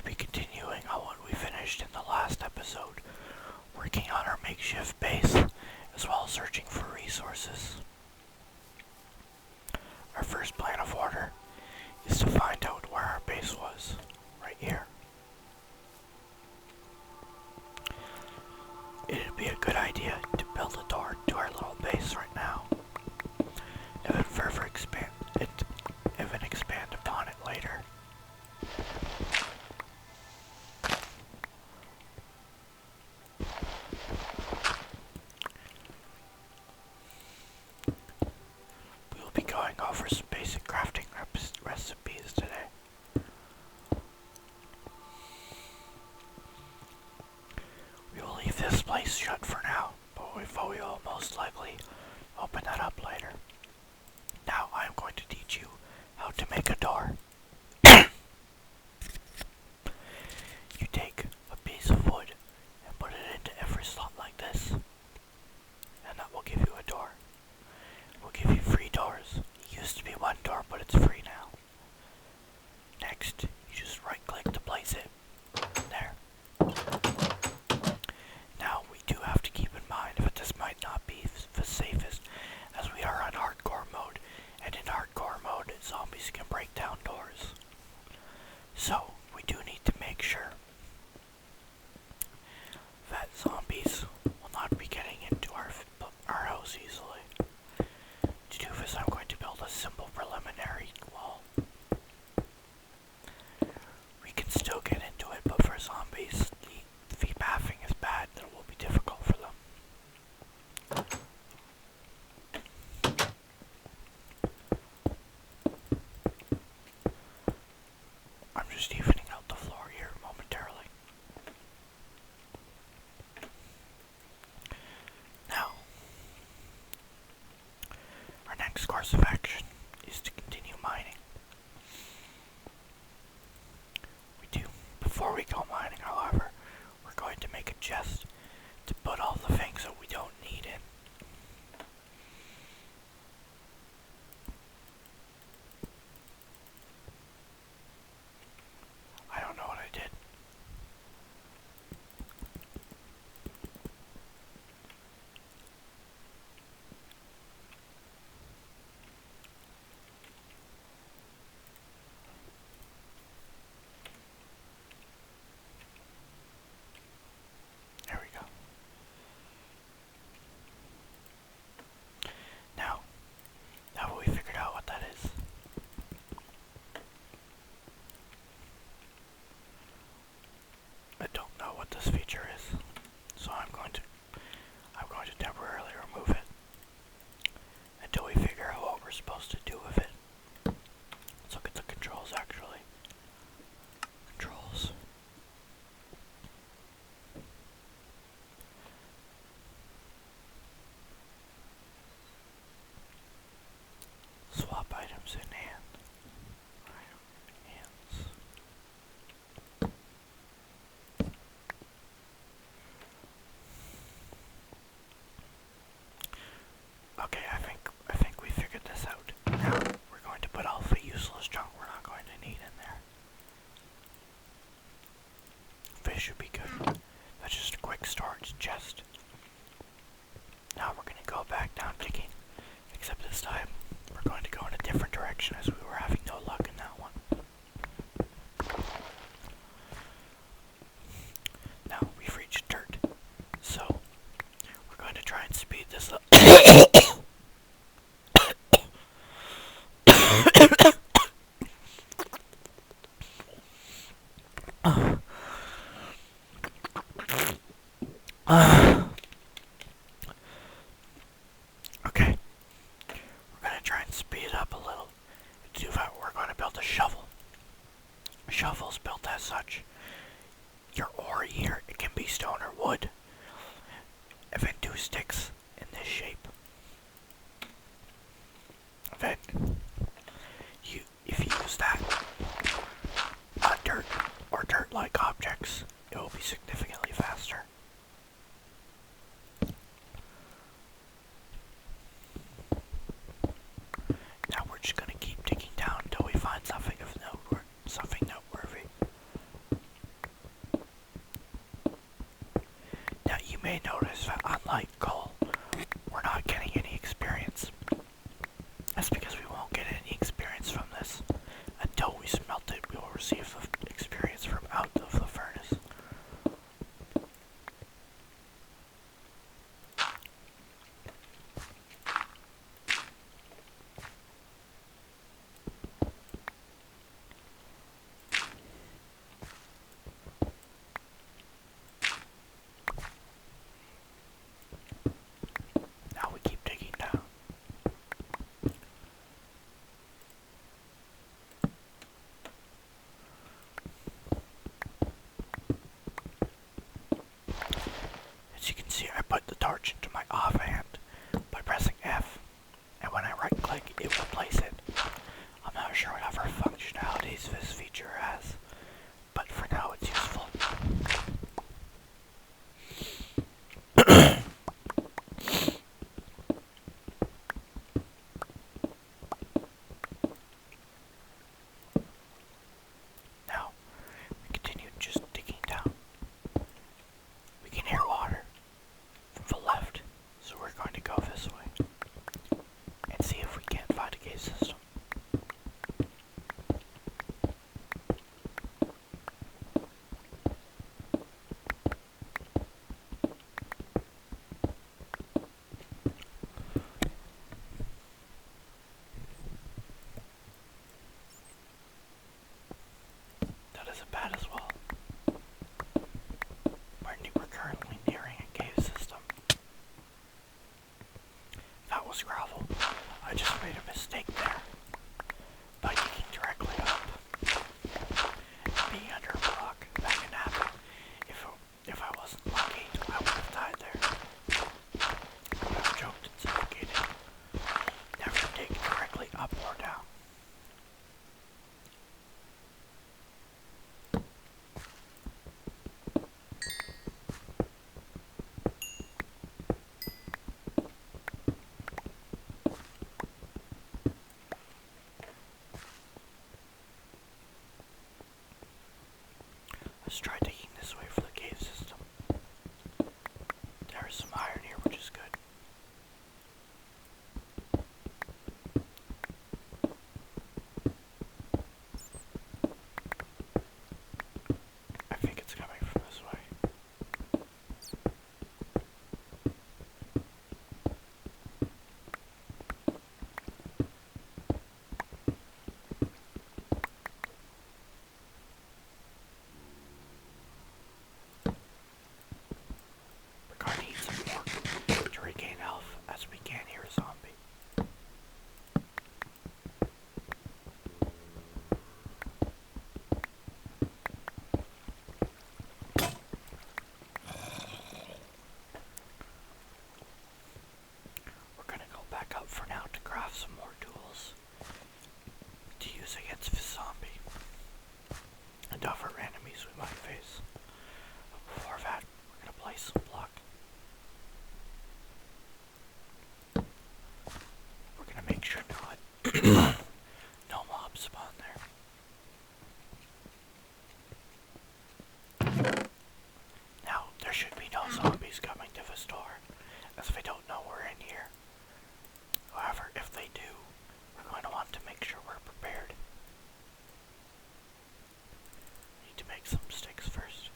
be continuing on what we finished in the last episode, working on our makeshift base, as well as searching for resources. Our first plan of order is to find out where our base was, right here. It'd be a good idea to build a door to our little base right now. If it further expand upon it later. We will be going over some basic crafting recipes today. We will leave this place shut for now, but we will most likely open that up later. Now I am going to teach you how to make a door. You take a piece of wood and put it into every slot like this, and that will give you a door. It will give you 3 doors. It used to be 1 door, but it's free now. Next, you just right click to place it. There. Now we do have to keep in mind that this might not be the safest, as we are on hardcore mode, and in hardcore mode zombies can break down doors. So we do need to make sure that zombies will not be getting into our house easily. To do this, I'm going to build a simple preliminary wall. We can still get into it, but for zombies, the pathing is bad, and it will be difficult for them. I'm just evening out the floor here momentarily. Now, our next course of action is to continue mining. Before we go mining, however, we're going to make a chest to put all the things that we don't need in. I don't know what I did. There we go. Now that we figured out what that is, I don't know what this feature is, so I'm going to temporarily remove it until we figure out what we're supposed to do with it. Let's look at the controls actually. Controls. Swap items in hand. Hands. Okay, I think we figured this out. Now we're going to put all the useless junk we're not going to need in there. This should be good. That's just a quick storage chest. Now we're going to go back down digging, except this time we're going to go in a different direction as we were having no luck in that one. Now we've reached dirt, so we're going to try and speed this up. Okay, we're going to try and speed it up a little. To do that, we're going to build a shovel. A shovel's built as such. Your ore here, it can be stone or wood. And then 2 sticks in this shape. Then, if you use that on dirt or dirt-like objects, it will be significantly faster. was gravel. I just made a mistake there by digging directly up and being under a block. That can happen. If I wasn't lucky, I would have died there. I would have choked and suffocated. Never dig directly up or down. Let's try digging this way for the cave system. There is some iron here, which is good. I think it's coming from this way. We're going to eat some more to regain health as we can hear a zombie. We're going to go back up for now to craft some more tools to use against this zombie and other enemies we might face. But before that, we're going to place some block. We're going to make sure no mobs spawn there. Now, there should be no zombies coming to the store, as they don't know we're in here. However, if they do, we're going to want to make sure we're prepared. We need to make some sticks first.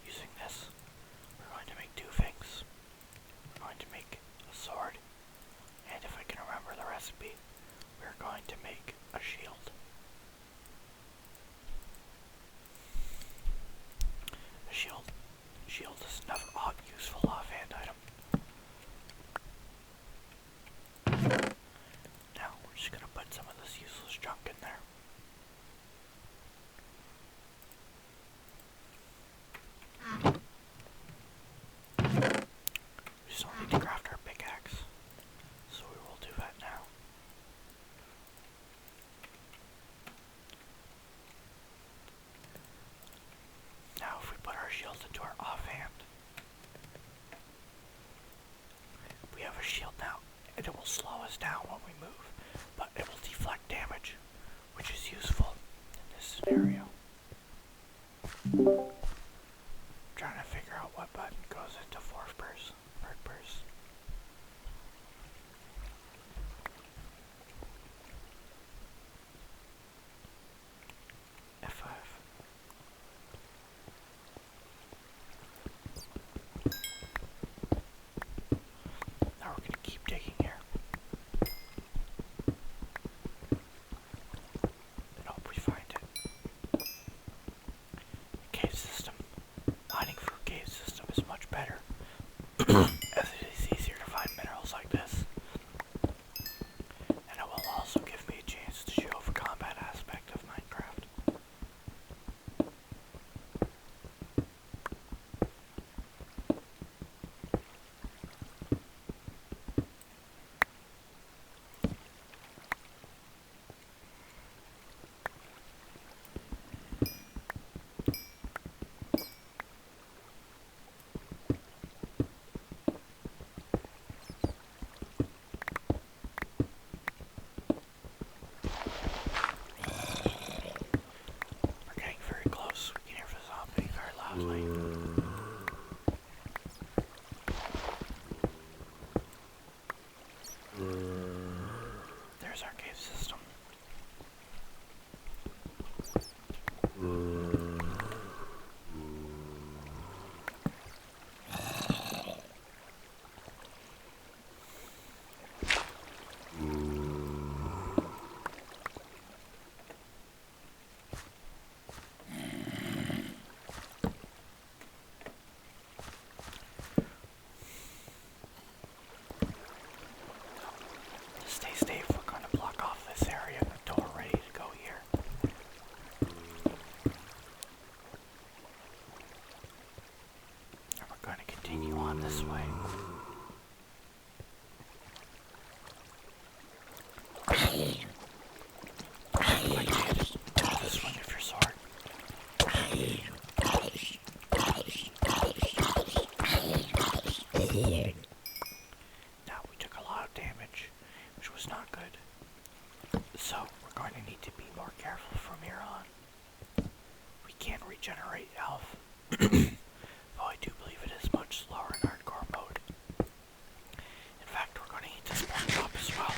Using this, we're going to make two things. We're going to make a sword, and if I can remember the recipe, we're going to make a shield. The shield is another useful offhand item. Now we're just gonna put some of this useless junk in there. We still need to craft our pickaxe, so we will do that now. Now if we put our shield into our offhand, we have a shield now, and it will slow us down when we move, but it will deflect damage, which is useful in this scenario. Trying to figure out what button goes into third person. F5. Now we're gonna keep digging here. And hope we find it. The cave system. Mining through cave system is much better, as it is easier to find minerals like this. And it will also give me a chance to show the combat aspect of Minecraft. regenerate health. Though I do believe it is much slower in hardcore mode. In fact, we're going to eat this pork chop as well,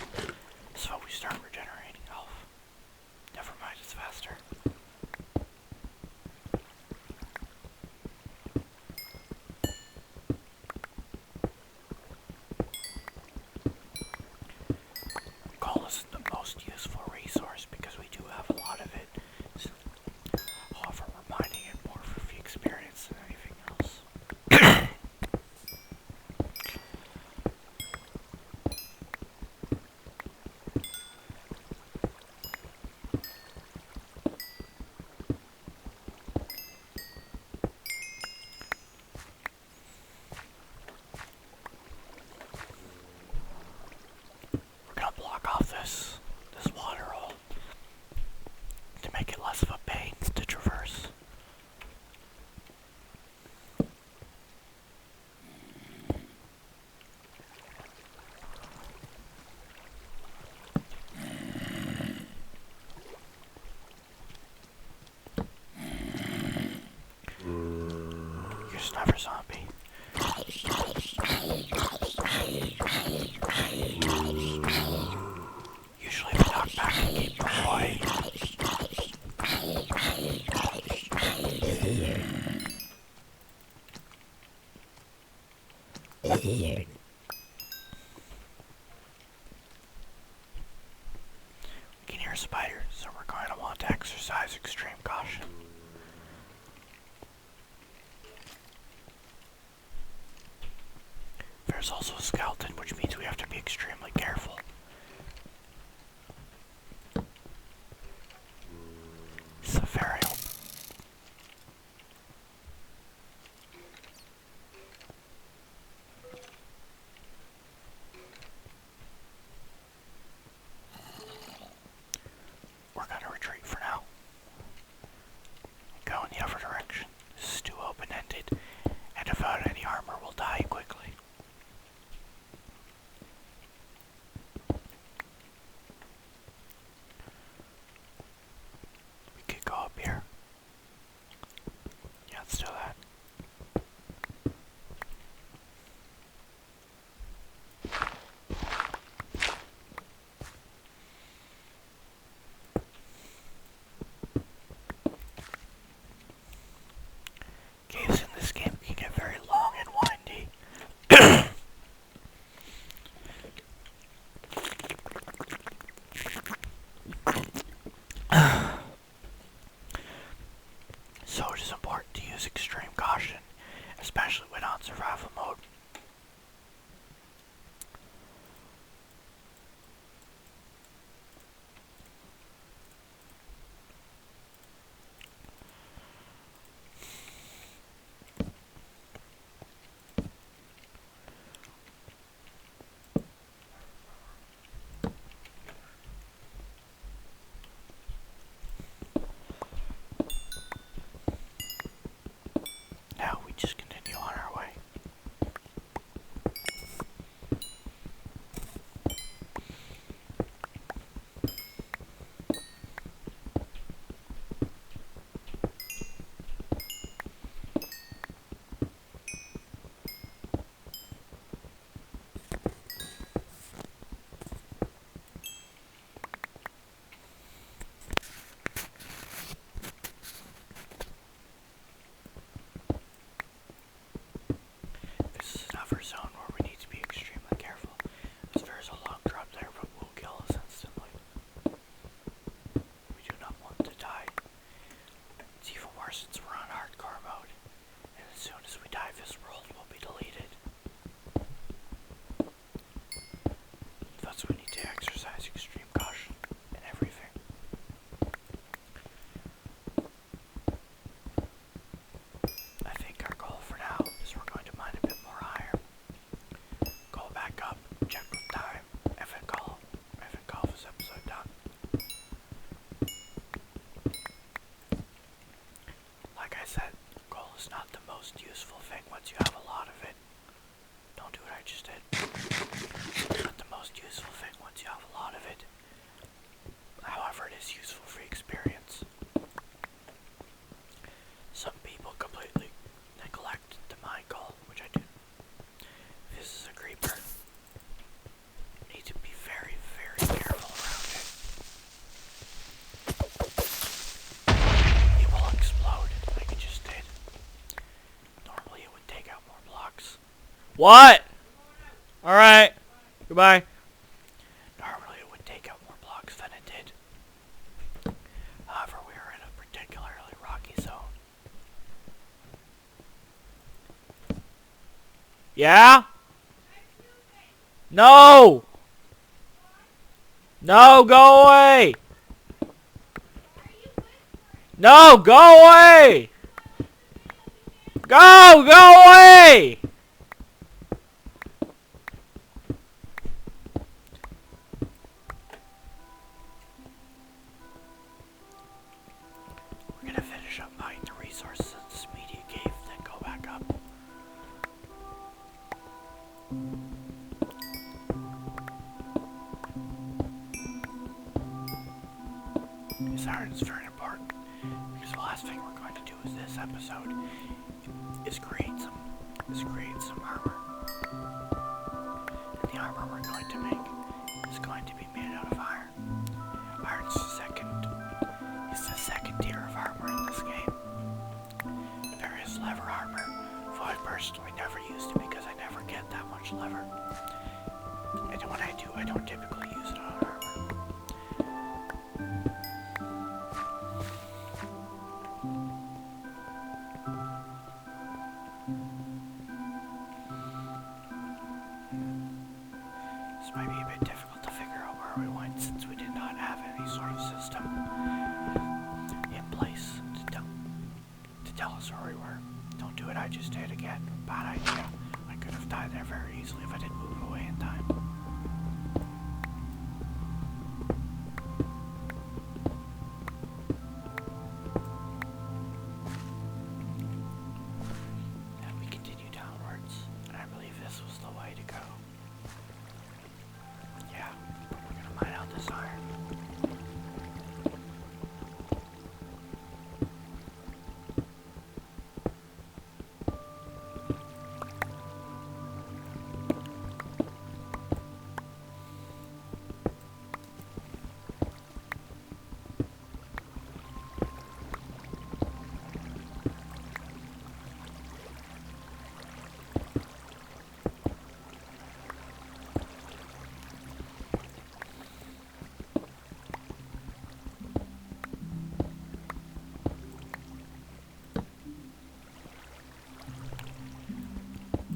so we start regenerating health. Never mind, it's faster. Coal isn't the most useful resource because we do have a lot of it. However, we're mining it more for the experience than anything else. We're gonna block off this water hole to make it less of a pain to traverse. You're just never zombie. Usually we knock back and keep the boy. We can hear spiders, so we're going to want to exercise extreme caution. There's also a skeleton, which means we have to be extremely careful. Severial. We're gonna retreat for now. Go in the other direction. This is too open-ended, and without any armor, we'll die quickly. We could go up here. Yeah, let's do that. Caves in this game can get very long and windy. So it is important to use extreme caution, especially when on survival mode. Now we just continue on our way. This is another zone where we need to be extremely careful, as there is a long drop there that will kill us instantly. We do not want to die. It's even worse since we're on hardcore mode, and as soon as we die this world will be deleted. Thus we need to exercise extreme caution in everything. I think our goal for now is we're going to mine a bit more iron. Go back up, check with time, and then call this episode done. Like I said, coal is not the most useful thing once you have a lot of it. Don't do what I just did. It's not the most useful thing once you have a lot of it. However, it is useful for experience. So What? Alright. Goodbye. Normally it would take out more blocks than it did. However, we are in a particularly rocky zone. Yeah? No! No, go away! No, go away! Go away! We're gonna finish up mining the resources in this media cave, then go back up. This iron is very important, because the last thing we're going to do with this episode is create some armor. And the armor we're going to make is going to be made out of iron. Iron's the second tier of armor in this game. There is leather armor, though I personally never used it because I never get that much leather. And when I do, I don't typically use it on armor. This might be a bit difficult to figure out where we went since we did not have any sort of system in place to tell us where we were. Don't do it, I just did again. Bad idea. I could have died there very easily if I didn't move away in time. And we continue downwards, and I believe this was the way to go. Yeah, we're gonna mine out this iron.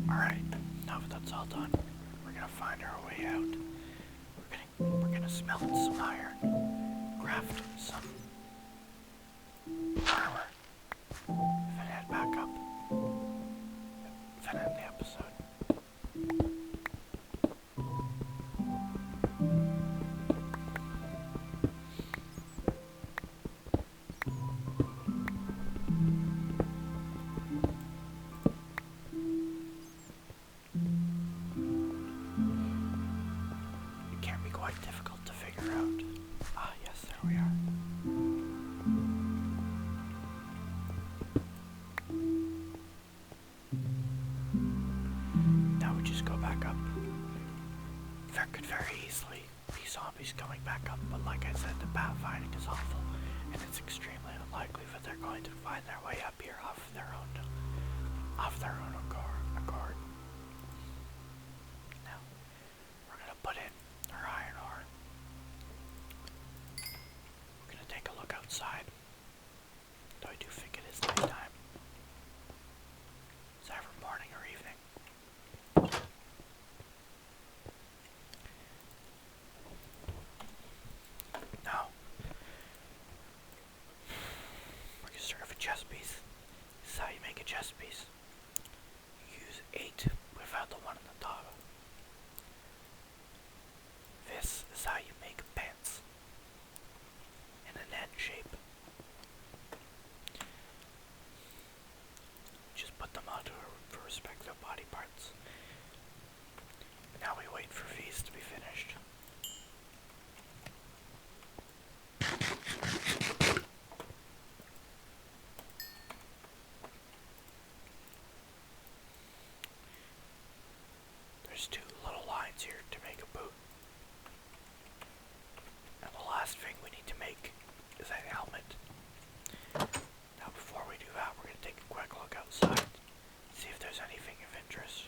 Alright, now that that's all done, we're gonna find our way out. We're gonna smelt some iron, craft some armor, then head back up. Then end the episode. It can be quite difficult to figure out. Ah, yes, there we are. Now we just go back up. There could very easily be zombies coming back up, but like I said, the pathfinding is awful, and it's extremely unlikely that they're going to find their way up here off their own accord. Now, we're gonna put in our iron ore. We're gonna take a look outside. Though I do think it is nighttime. It's either morning or evening. Now, we're gonna start with a chest piece. This is how you make a chest piece. You use 8 without the 1 on the top. This is how you make pants in an N shape. Just put them onto our respective body parts. Now we wait for these to be finished. There's 2 little lines here to make a boot. And the last thing we need to make is a helmet. Now before we do that, we're going to take a quick look outside, see if there's anything of interest.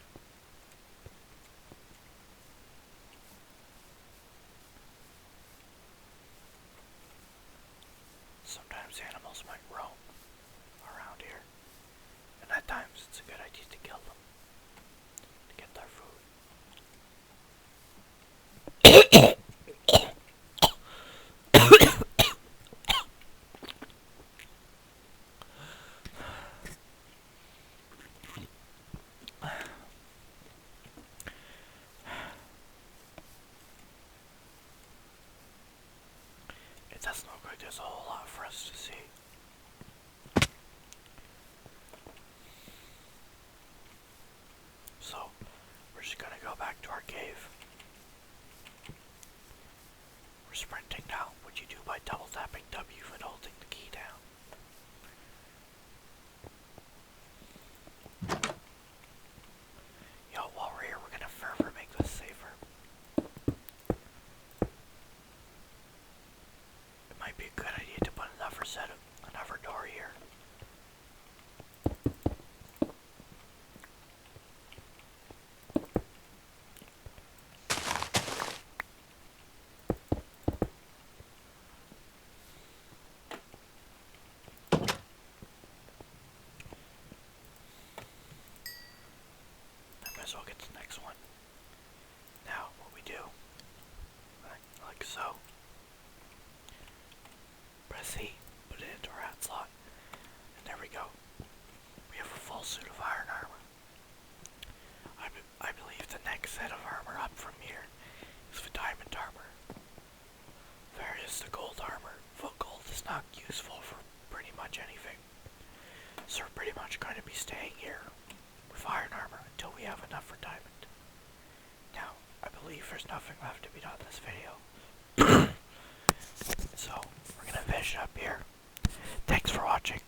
there's a whole lot for us to see. So, we're just gonna go back to our cave. We're sprinting now, which you do by double tapping W and holding the key down. Yo, while we're here, we're gonna further make this safer. It might be a good idea to put another door here. I might as well get the next one. Now, what we do, like so. Press E, put it into our hat slot, and there we go. We have a full suit of iron armor. I believe the next set of armor up from here is the diamond armor. There is the gold armor, but gold is not useful for pretty much anything. So we're pretty much going to be staying here with iron armor until we have enough for diamond. Now, I believe there's nothing left to be done in this video. So, we're gonna finish it up here. Thanks for watching.